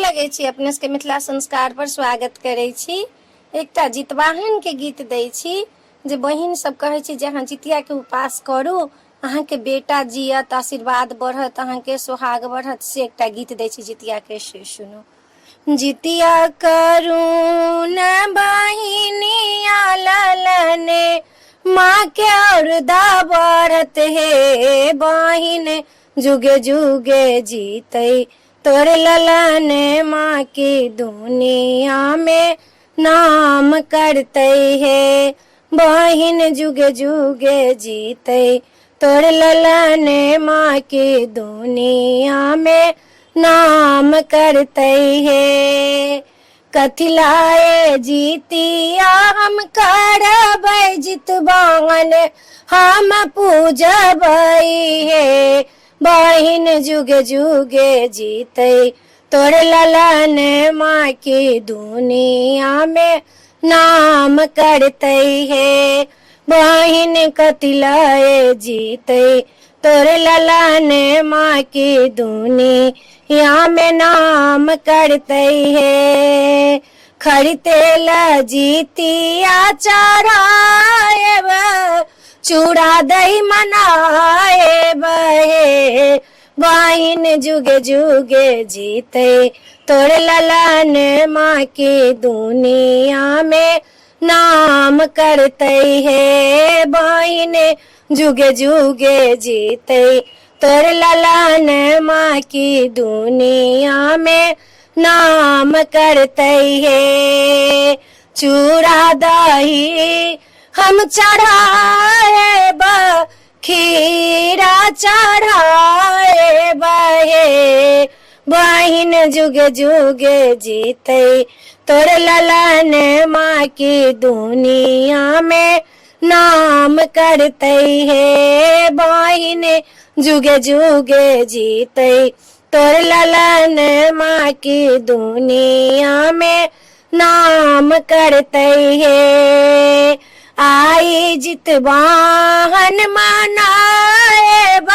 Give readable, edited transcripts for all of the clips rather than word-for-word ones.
लगे छी अपने सबके मिथिला संस्कार पर स्वागत करे छी। एकटा जितवाहन के गीत दै छी जे बहिन सब कहे छी जे अहाँ जितिया के उपास करू, अहाँ के बेटा जियत, आशीर्वाद बढ़त, अहाँ के सुहाग बढ़त, से एकटा गीत दै छी जितिया के, से सुनो। जितिया करू न बहिनिया ललने, माँ के और दा बढ़त हे बहिन, जुगे जुगे जीते तोर ललन, माँ की दुनिया में नाम करते है बहिन, जुगे जुगे जीते तोर ललन, माँ की दुनिया में नाम करते है। कथी लाए जीतिया हम करबै जितवाहन, हम पूजबै हे बहिन, जुगे जुगे जीते तोर ललन, माँ की दुनिया में नाम करते है बहिन। कथी लाए जीते तोर ललन, माँ की दुनिया में नाम करते है। खरीते ल जीतिया चढ़ाएब, चूड़ा दही मनाएब हे बहिन, जुगे जुगे जीते तोर ललन, माँ की दुनिया में नाम करते है बहिन, जुगे जुगे जीते तोर ललन, माँ की दुनिया में नाम करते है। चूड़ा दही हम चढ़ाएब, खीरा चढ़ाएब हे बहिन, जुगे जुगे जीते तोर ललन, माँ की दुनिया में नाम करते है बहिन, जुगे जुगे जीते तोर ललन, माँ की दुनिया में नाम करते है। आई जितवाहन मनाएब,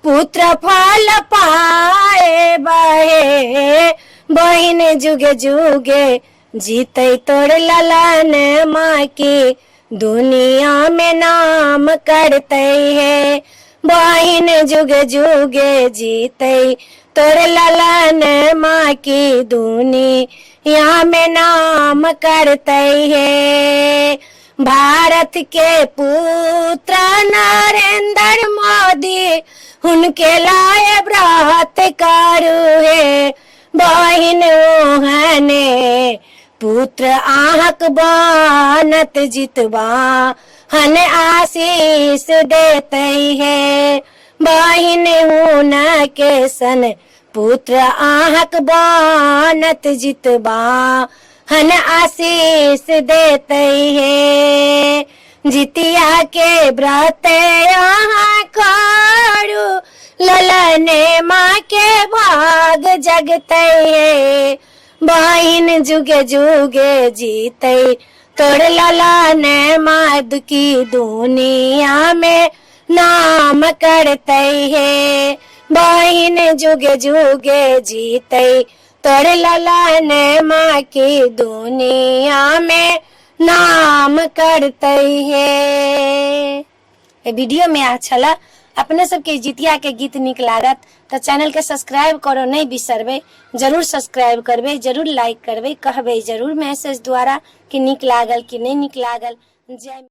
पुत्र फल पाएब हे बहिन, जुगे जुगे जीते तोर ललन, माँ की दुनिया में नाम करते है बहिन, जुगे जुगे जीते तोर ललन, माँ की दुनिया में नाम करते है। भारत के पुत्र नरेंद्र मोदी, उनके लाए व्रत करू हे बहिन, ओहने पुत्र आहक बनत जितवाहन आशीष देते है बहिन, हुन के सन पुत्र आहक बनत जितवाहन आशीष देते है। जितिया के व्रत यहाँ करू, ललन माँ के भाग जगते है बहिन, जुगे जुगे जीते तोर ललन, माँ की दुनिया में नाम करते है बहिन, जुगे जुगे जीते तोर ललन, माँ की दुनिया में नाम करते है। वीडियो में अच्छा लगा, अपने सबके जितिया के गीत निक लागत तो चैनल के सब्सक्राइब करो नहीं बिसरबे, जरूर सब्सक्राइब करबे, जरूर लाइक करबे, कहबे जरूर मैसेज द्वारा कि निक लागल कि नहीं निक लागल। जय